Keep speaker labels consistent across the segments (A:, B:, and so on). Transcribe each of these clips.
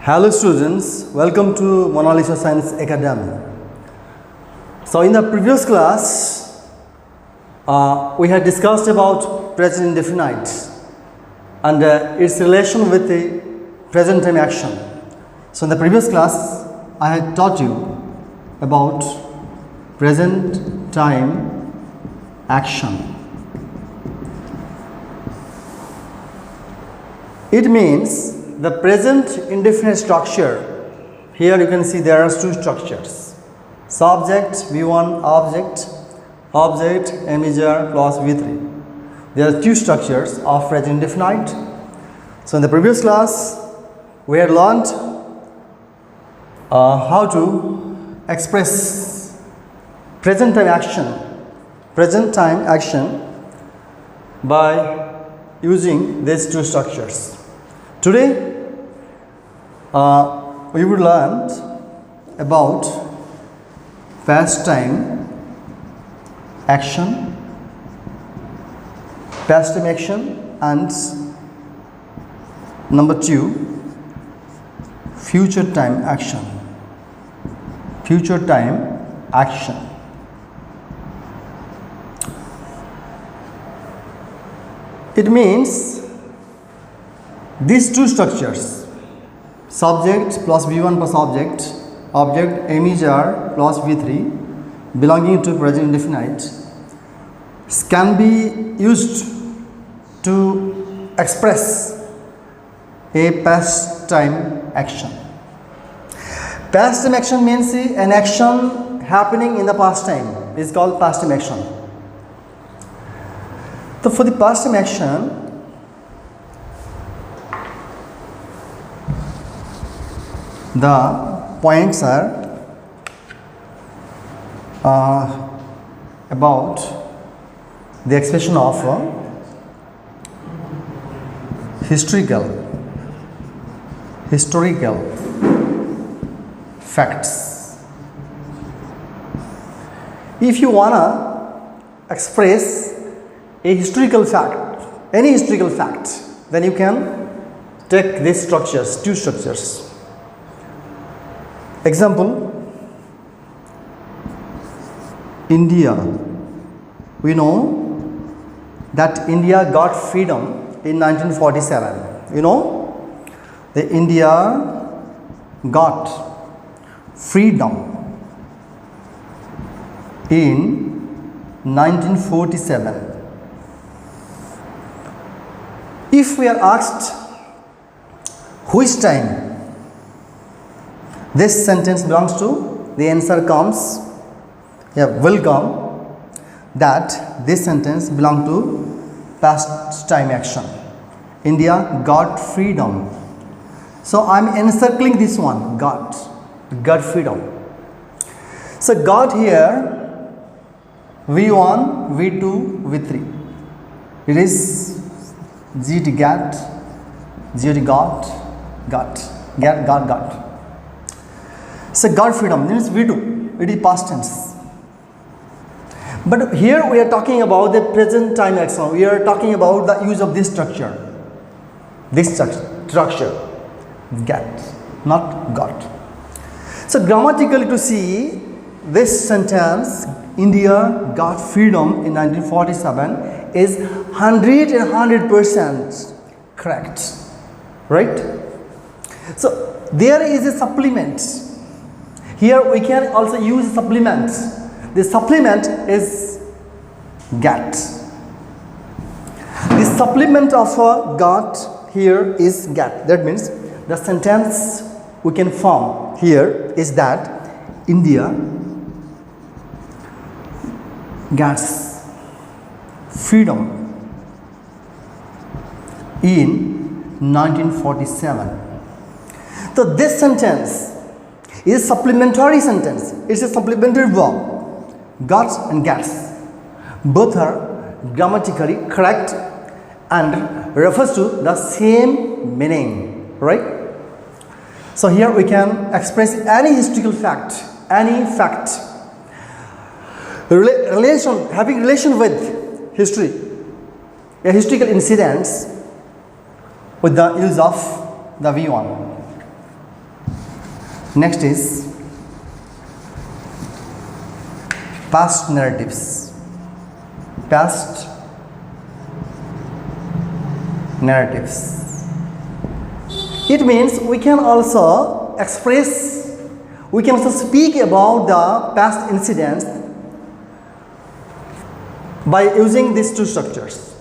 A: Hello students, welcome to Monalisha Science Academy. So in the previous class, we had discussed about present indefinite and its relation with the present time action. So in the previous class, I had taught you about present time action. It means the present indefinite structure. Here you can see there are two structures: subject V1, object imager plus V3. There are two structures of present indefinite. So in the previous class we had learned how to express present time action by using these two structures. Today we will learn about past time action, and number 2, future time action. It means these two structures, subject plus V1 plus object imager plus V3 belonging to present indefinite, can be used to express a past time action. Past time action means an action happening in the past time is called past time action. So for the past time action, the points are about the expression of historical facts. If you wanna express a historical fact, any historical fact, then you can take these structures, two structures. Example, India. We know that India got freedom in 1947. You know, the India got freedom in 1947. If we are asked which time this sentence belongs to, the answer will come that this sentence belongs to past time action. India got freedom. So I am encircling this one, got freedom. So got here V1, V2, V3. It is got. So got freedom means V2, it is past tense. But here we are talking about the present time action. We are talking about the use of this structure. Get, not got. So grammatically to see this sentence, India got freedom in 1947, is 100% correct. Right? So there is a supplement. Here we can also use supplement. The supplement is get. The supplement of got here is get. That means the sentence we can form here is that India gets freedom in 1947. So this sentence is a supplementary sentence. It's a supplementary verb. Got and gets. Both are grammatically correct and refers to the same meaning. Right? So here we can express any historical fact, having relation with history, a historical incidents with the use of the V1. Next is past narratives. Past narratives. It means we can also express, we can also speak about the past incidents by using these two structures.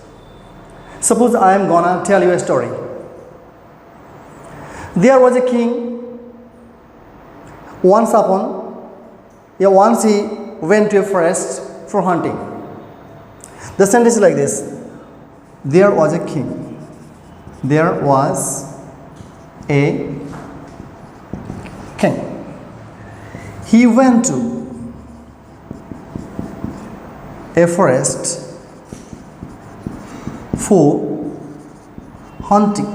A: Suppose I am gonna tell you a story. There was a king. Once he went to a forest for hunting. The sentence is like this: there was a king. There was a king. He went to a forest for hunting.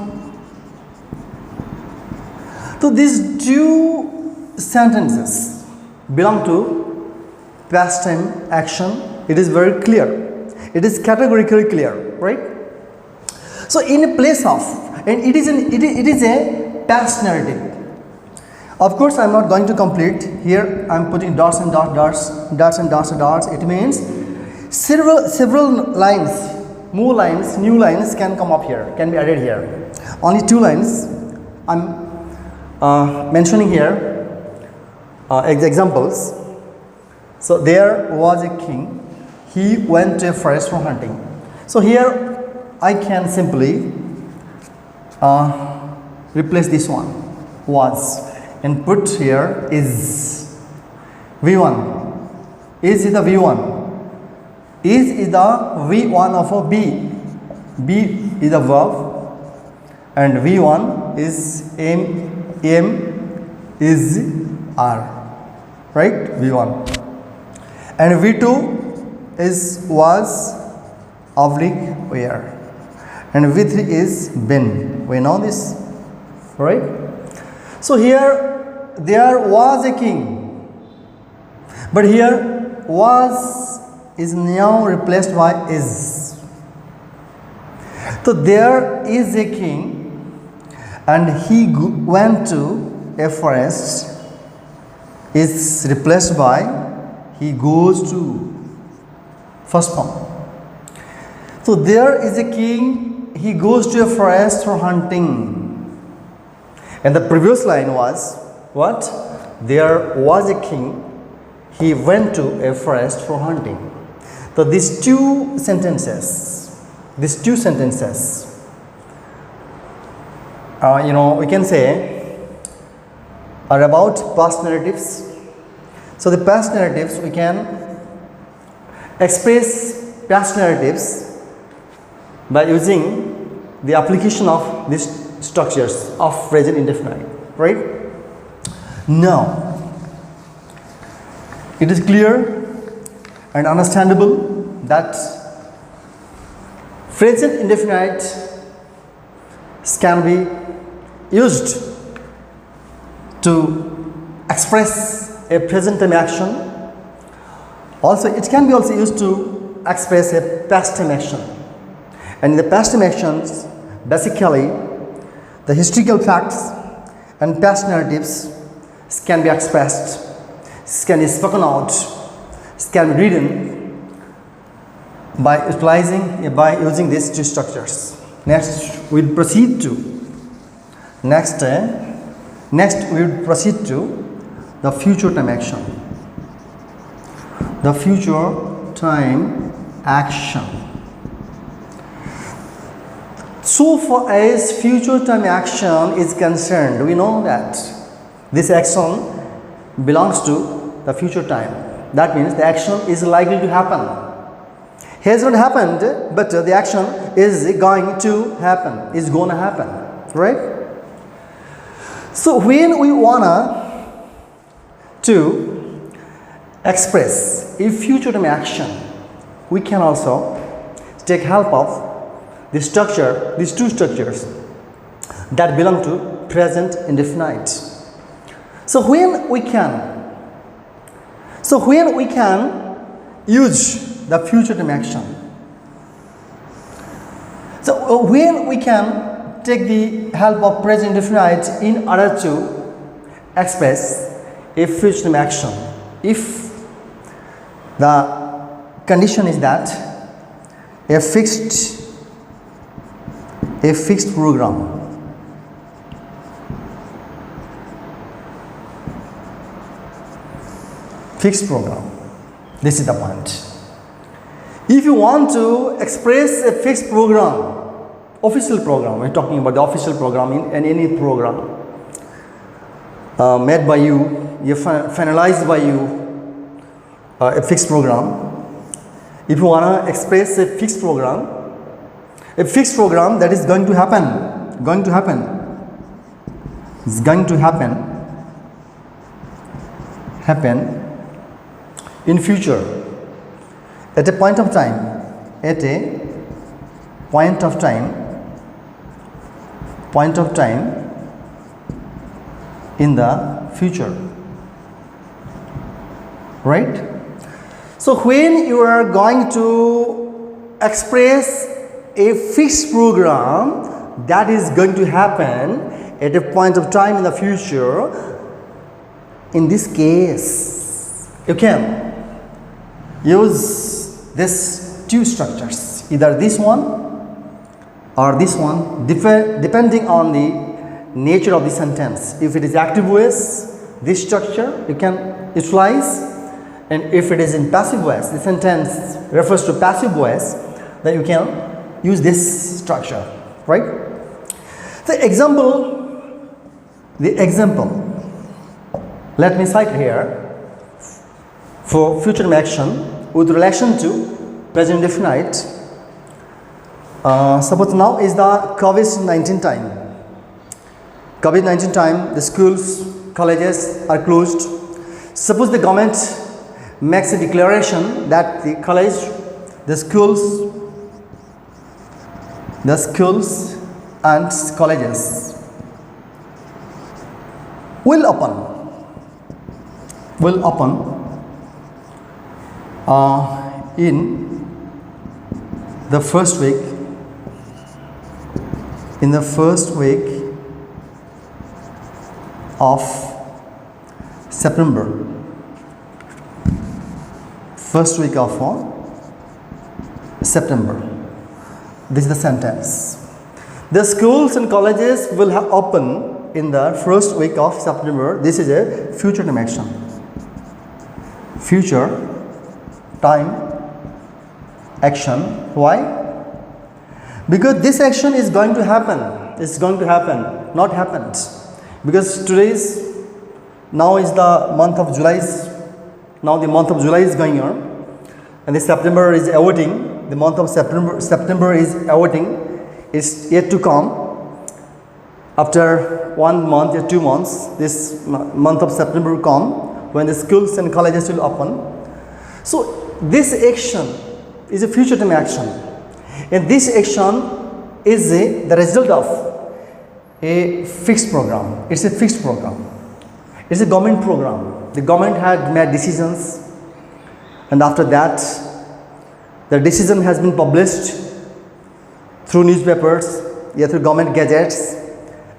A: So these two sentences belong to past time action. It is very clear. It is categorically clear, right? So in place of, and it is a past narrative. Of course, I am not going to complete here. I am putting dots and dots. It means several lines, more lines, new lines can come up here, can be added here. Only 2 lines I am mentioning here. Examples. So there was a king. He went to a forest for hunting. So here I can simply replace this one, was, and put here is. V1. Is the V1. Is the V1 of a B. B is a verb, and V1 is M is R, right? V1. And V2 is was oblique where, and V3 is been. We know this, right? So here there was a king, but here was is now replaced by is. So there is a king, and he went to a forest is replaced by he goes to. First form. So there is a king, he goes to a forest for hunting. And the previous line was what? There was a king, he went to a forest for hunting. So these two sentences, we can say are about past narratives. So the past narratives, we can express past narratives by using the application of these structures of present indefinite, right? Now, it is clear and understandable that present indefinite can be used to express a present time action. Also, it can be also used to express a past time action. And in the past time actions, basically, the historical facts and past narratives can be expressed, can be spoken out, can be written by using these two structures. Next, we'll proceed to the future time action. The future time action. So far as future time action is concerned, we know that this action belongs to the future time. That means the action is likely to happen. Has not happened, but the action is going to happen, right? So when we wanna to express a future time action, we can also take help of the structure, these two structures that belong to present indefinite. So when we can use the future time action, so when we can take the help of present indefinite in order to express a future time action if the condition is that a fixed program this is the point. If you want to express a fixed program, official program, we're talking about the official program in any program made by you, finalized by you, a fixed program. If you want to express a fixed program that is going to happen, is going to happen in future at a point of time, in the future, right? So when you are going to express a fixed program that is going to happen at a point of time in the future, in this case you can use these two structures, either this one or this one, depending on the nature of the sentence. If it is active voice, this structure you can utilize, and if it is in passive voice, the sentence refers to passive voice, then you can use this structure, right? The example, let me cite here for future time action with relation to present indefinite. Suppose now is the COVID-19 time. COVID-19 time, the schools, colleges are closed. Suppose the government makes a declaration that the college, the schools and colleges will open in the first week of September. First week of September. This is the sentence. The schools and colleges will open in the first week of September. This is a future time action. Future time action. Why? Because this action is going to happen. It's going to happen, not happened. Because now is the month of July. Now the month of July is going on, and the September is awaiting. The month of September is awaiting. It's yet to come. After 1 month or 2 months, this month of September will come when the schools and colleges will open. So this action is a future time action, and this action is the result of a fixed program. It's a fixed program. It's a government program. The government had made decisions, and after that the decision has been published through newspapers, through government gazettes,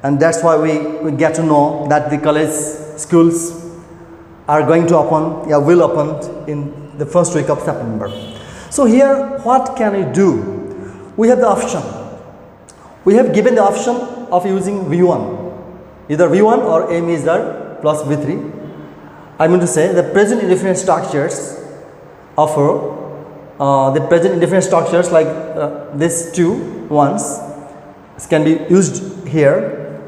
A: and that's why we get to know that the college, schools are going to open, will open in the first week of September. So here what can we do? We have the option. We have given the option of using V1, either V1 or M is there plus V3. I mean to say the present indefinite structures offer the present indefinite structures like these two ones can be used here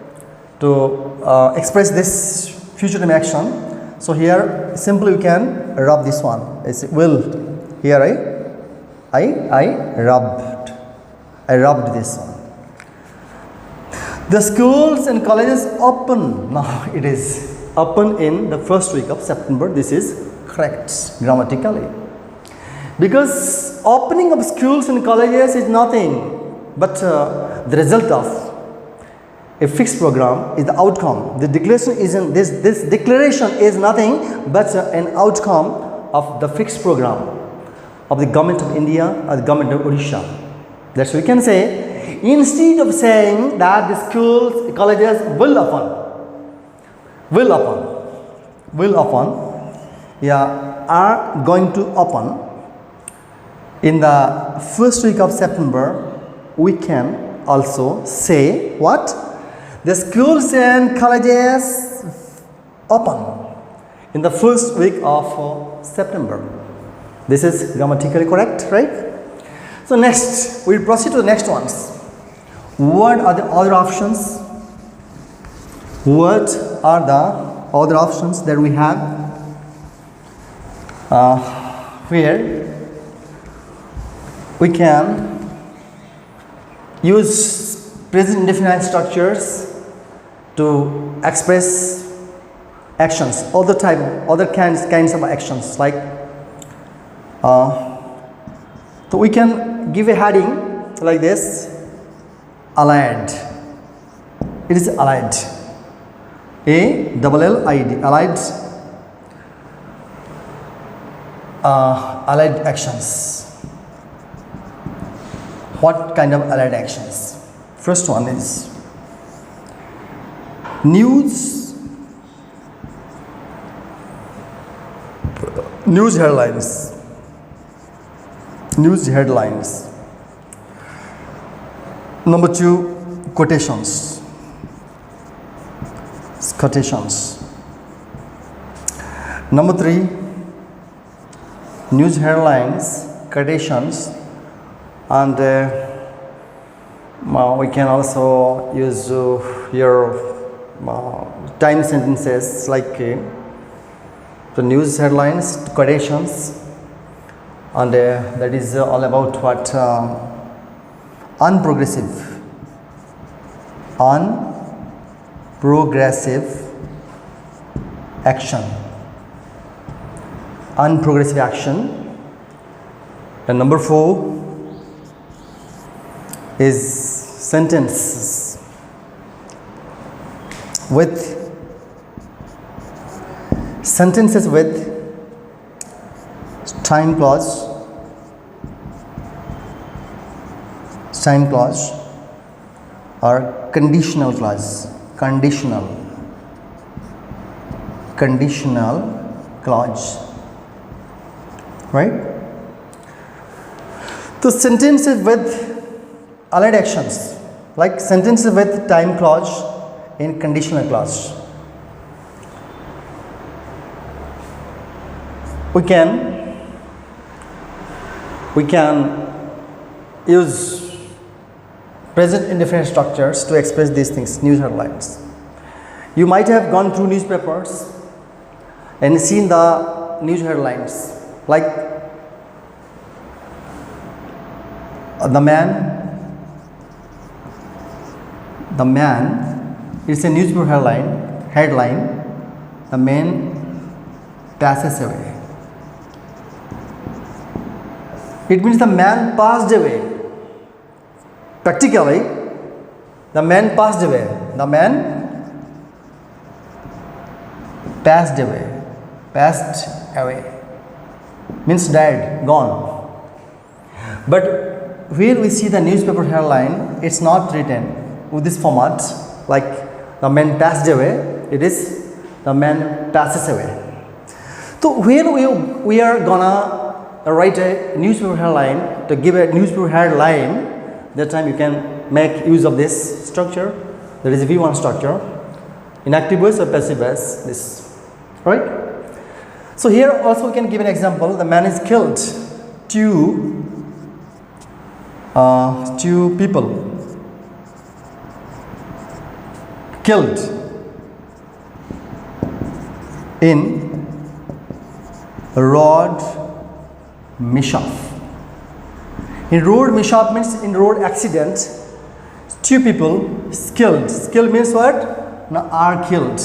A: to express this future time action. So here simply we can rub this one. It's will. Here I rubbed this one. The schools and colleges open. Now it is open in the first week of September. This is correct grammatically, because opening of schools and colleges is nothing but the result of a fixed program, is the outcome. The declaration isn't this declaration is nothing but an outcome of the fixed program of the government of India or the government of ODISHA. That's what we can say. Instead of saying that the schools, colleges will open, will upon, yeah, are going to open in the first week of September. We can also say what? The schools and colleges open in the first week of September. This is grammatically correct, right? So next, we proceed to the next ones. What are the other options? What are the other options that we have? Where we can use present indefinite structures to express actions, other kinds of actions, like so we can give a heading like this: allied. It is allied. A-double-L-I-D, allied. Allied actions. What kind of allied actions? First one is news headlines. News headlines. Number 2, quotations. Number 3, news headlines, quotations, and we can also use your time sentences, like the news headlines, quotations, and that is all about what? Unprogressive action. Unprogressive action. And number 4 is sentences with time clause or conditional clause. Conditional clause, right? So sentences with allied actions, like sentences with time clause in conditional clause. We can use present indefinite structures to express these things, news headlines. You might have gone through newspapers and seen the news headlines, like the man, it's a newspaper headline, the man passes away. It means the man passed away. Practically, the man passed away. The man passed away means died, gone. But where we see the newspaper headline, it's not written with this format, like the man passed away. It is the man passes away. So when we are gonna write a newspaper headline, to give a newspaper headline, that time you can make use of this structure, that is V1 structure, in active voice or passive voice, this, right? So here also we can give an example. The man is killed. Two people killed in road mishap. In road mishap means in road accident. 2 people killed. Killed means what? Now are killed.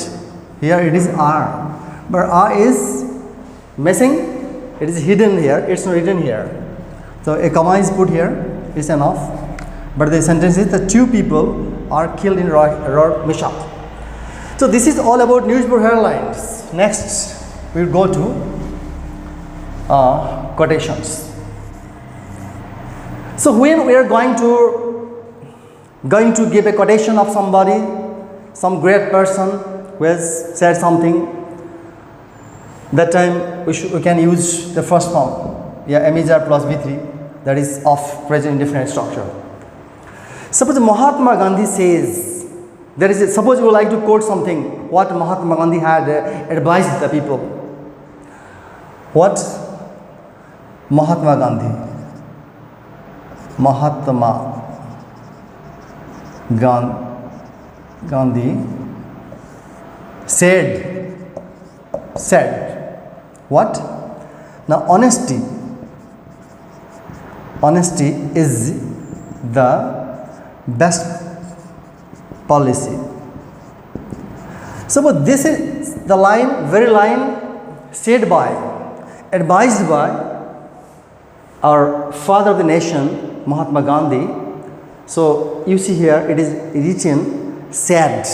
A: Here it is are, but are is missing. It is hidden here. It's not written here. So a comma is put here. It's enough. But the sentence is the 2 people are killed in road mishap. So this is all about newspaper headlines. Next, we will go to quotations. So when we are going to give a quotation of somebody, some great person, who has said something, that time we can use the first form, yeah, MHR plus V3, that is of present indefinite structure. Suppose Mahatma Gandhi says, suppose you would like to quote something, what Mahatma Gandhi had advised the people. What Mahatma Gandhi said what? Now honesty is the best policy. So this is the very line said by, advised by our father of the nation, Mahatma Gandhi. So you see here it is written said.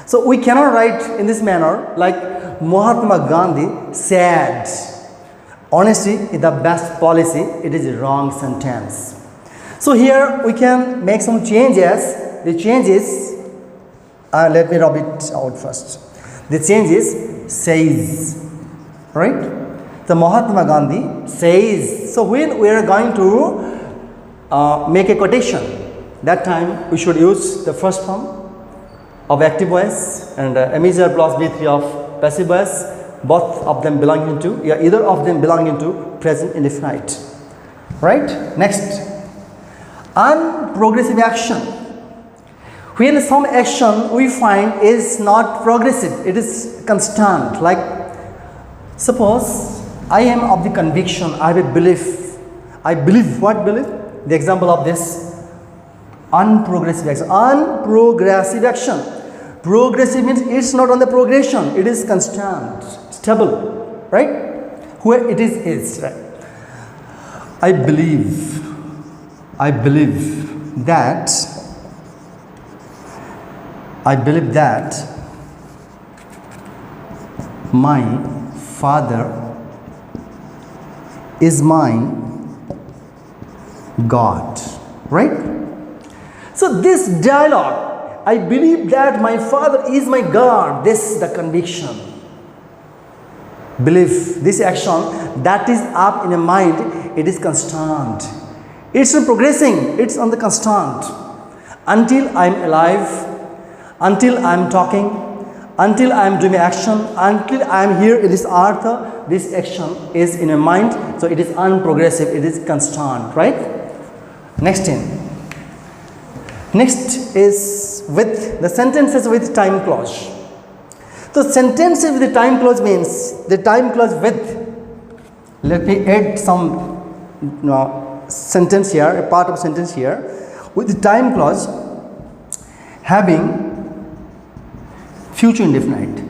A: So we cannot write in this manner like Mahatma Gandhi said. Honesty is the best policy. It is a wrong sentence. So here we can make some changes. The changes, let me rub it out first. The change is says, right? The Mahatma Gandhi says. So when we are going to make a quotation, that time we should use the first form of active voice and MHR plus V3 of passive voice, both of them belonging to, either of them belonging to present indefinite. Right? Next, unprogressive action. When some action we find is not progressive, it is constant. Like suppose I am of the conviction, I have a belief. I believe, what belief? The example of this unprogressive action. Unprogressive action. Progressive means it's not on the progression, it is constant, stable, right? Where it is, right? I believe that my father is my God, right? So this dialogue, I believe that my father is my God, this is the conviction. Belief, this action that is up in a mind, it is constant. It's not progressing, it's on the constant. Until I am alive, until I am talking, until I am doing action, until I am here in this earth, this action is in a mind, so it is unprogressive, it is constant, right? Next thing. Next is with the sentences with time clause. So sentences with the time clause means the time clause with, let me add some sentence here, a part of sentence here, with the time clause having future indefinite,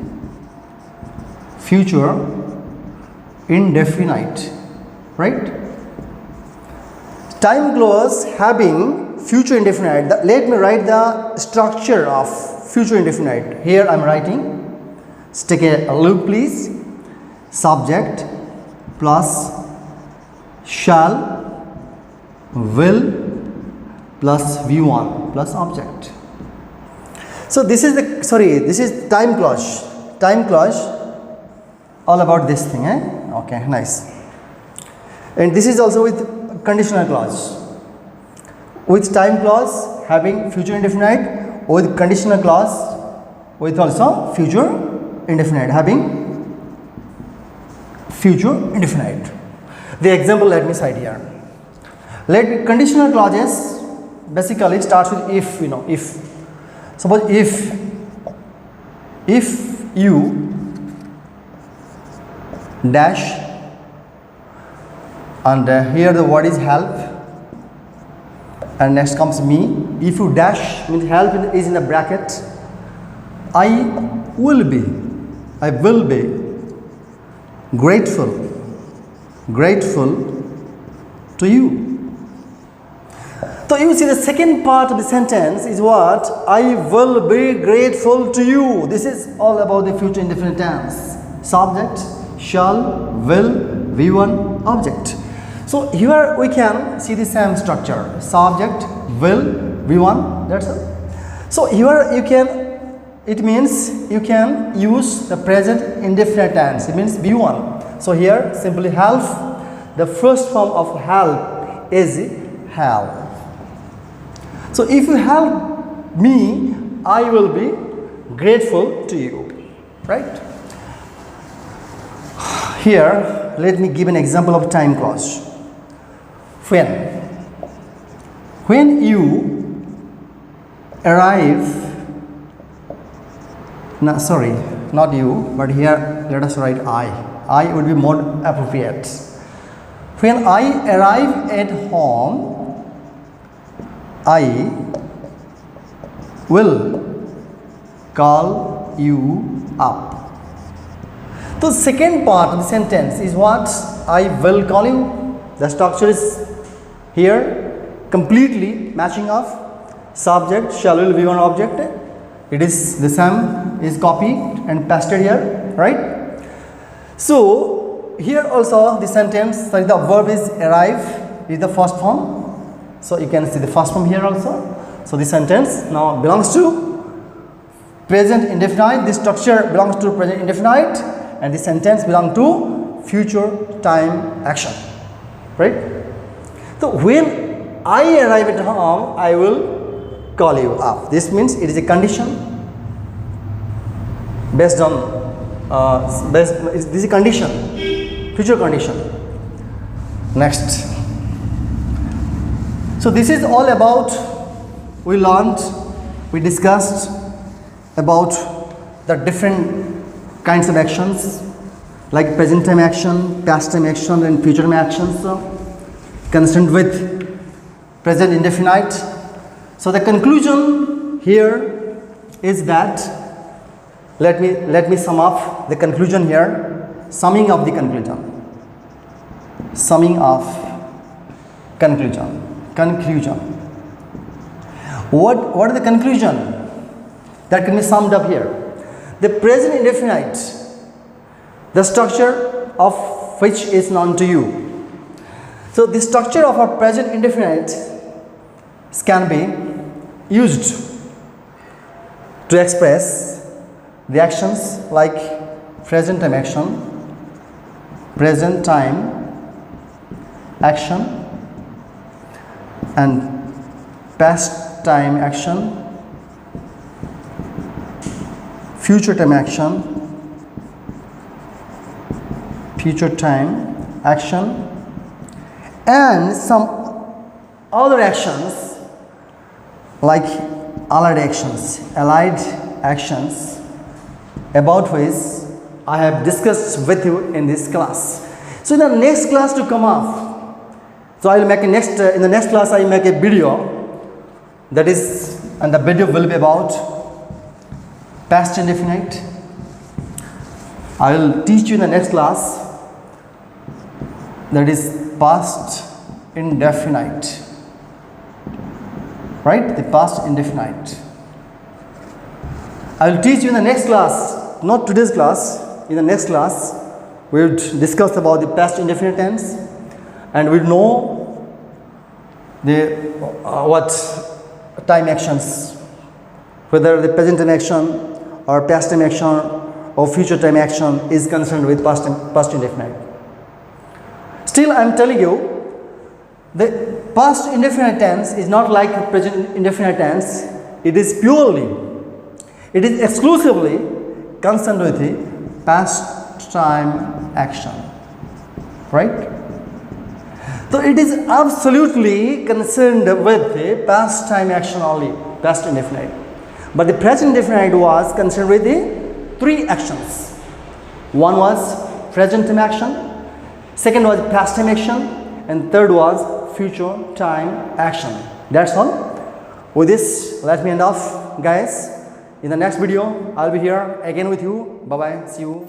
A: right? Time clause having future indefinite. Let me write the structure of future indefinite. Here I am writing. Let's take a look please. Subject plus shall, will plus V1 plus object. So this is this is time clause. Time clause, all about this thing, Okay, nice. And this is also with conditional clause. With time clause having future indefinite, with conditional clause with also future indefinite having future indefinite. The example let me cite here. Conditional clauses basically starts with if, if. Suppose if you dash, and here the word is help, and next comes me. If you dash means help is in the bracket. I will be grateful to you. So you see the second part of the sentence is what? I will be grateful to you. This is all about the future indefinite tense. Subject, shall, will, V1, object. So here we can see the same structure. Subject, will, V1, that's all. So here you can it means you can use the present indefinite tense. It means B1. So here simply help. The first form of help is help. So if you help me, I will be grateful to you, right? Here, let me give an example of time clause. When you arrive, no, sorry, not you, but here let us write I would be more appropriate. When I arrive at home, I will call you up. The second part of the sentence is what? I will call you. The structure is here completely matching of subject, shall, will, be one object. It is the same is copied and pasted here, right? So here also the sentence, sorry, the verb is arrive is the first form. So you can see the first form here also. So the sentence now belongs to present indefinite. This structure belongs to present indefinite, and the sentence belongs to future time action, right? So when I arrive at home, I will call you up. This means it is a condition based on this is a condition, future condition. Next. So this is all about, we learned, we discussed about the different kinds of actions like present time action, past time action, and future time actions concerned with present indefinite. So the conclusion here is that, let me sum up the conclusion here. Summing of the conclusion. Summing of conclusion. Conclusion. What is the conclusion that can be summed up here? The present indefinite, the structure of which is known to you. So the structure of our present indefinite can be used to express the actions like present time action, and past time action, future time action, and some other actions like allied actions about which I have discussed with you in this class. So in the next class to come up, so I will make in the next class I will make a video, that is, and the video will be about past indefinite. I will teach you in the next class, that is past indefinite, right? The past indefinite. I will teach you in the next class, not today's class. In the next class, we will discuss about the past indefinite tense, and we will know the what time actions, whether the present time action or past time action or future time action is concerned with past indefinite. Still, I am telling you, the past indefinite tense is not like present indefinite tense. It is exclusively concerned with the past time action, right? So it is absolutely concerned with the past time action only, past indefinite. But the present indefinite was concerned with the three actions. One was present time action, second was past time action, and third was future time action. That's all. With this, let me end off, guys. In the next video, I'll be here again with you. Bye bye. See you.